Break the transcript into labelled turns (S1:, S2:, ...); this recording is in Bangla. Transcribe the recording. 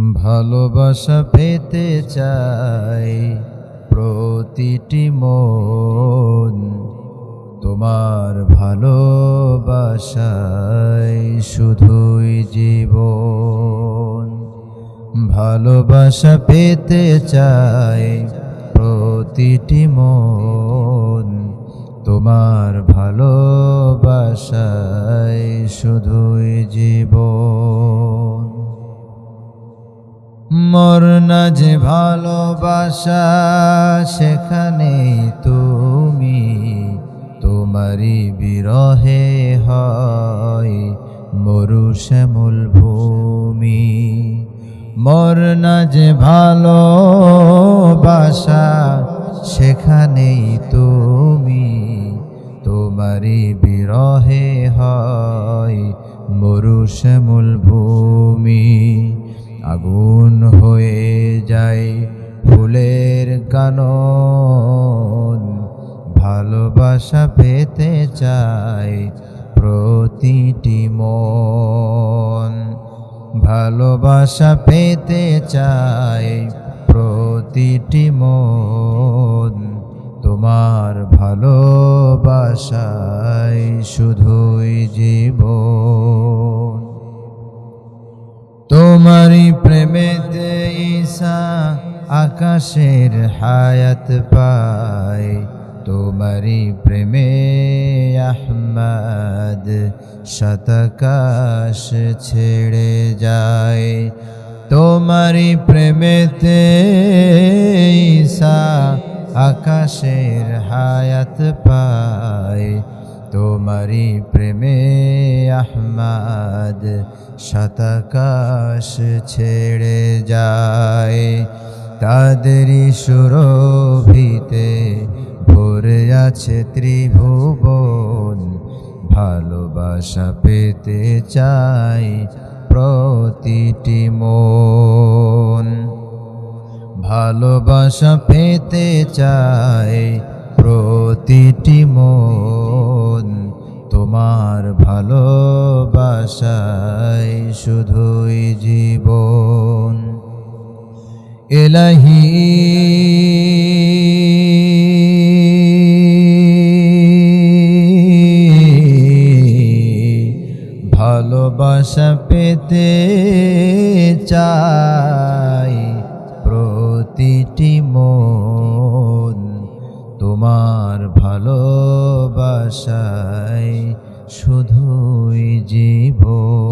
S1: ভালোবাসা পেতে চাই প্রতিটি মন, তোমার ভালোবাসায় শুধুই জীবন। ভালোবাসা পেতে চাই প্রতিটি মন, তোমার ভালোবাসায় শুধুই জীবন। মরনা যে ভালোবাসা সেখানেই তুমি, তোমারই বিরহে হয় মরু শ্যামল ভূমি। মরনা যে ভালোবাসা সেখানেই তুমি, তোমারই বিরহে হয় মরু শ্যামল ভূমি। আগুন হয়ে যায় ফুলের কানন, ভালোবাসা পেতে চাই প্রতিটি মন। ভালোবাসা পেতে চাই প্রতিটি মন, তোমার ভালোবাসায় শুধুই জীবন। তোমারই প্রেমেতে ঈসা আকাশের হায়াত পায়, তোমারই প্রেমে আহমদ শতাকাশ ছেড়ে যায়। তোমারই প্রেমেতে ঈসা আকাশের হায়াত পায়, তোমারই প্রেমে আহমদ শতাকাশ ছেড়ে যায়। তাদেরই সুরভিতে ভরে আছে ত্রিভুবন, ভালোবাসা পেতে চাই প্রতিটি মন। ভালোবাসা পেতে চাই প্রতিটি মন, তোমার ভালোবাসায় শুধুই জীবন। ইলাহি ভালোবাসা পেতে চাই প্রতিটি মন, তোমার ভালোবাসায় শুধুই জীবন।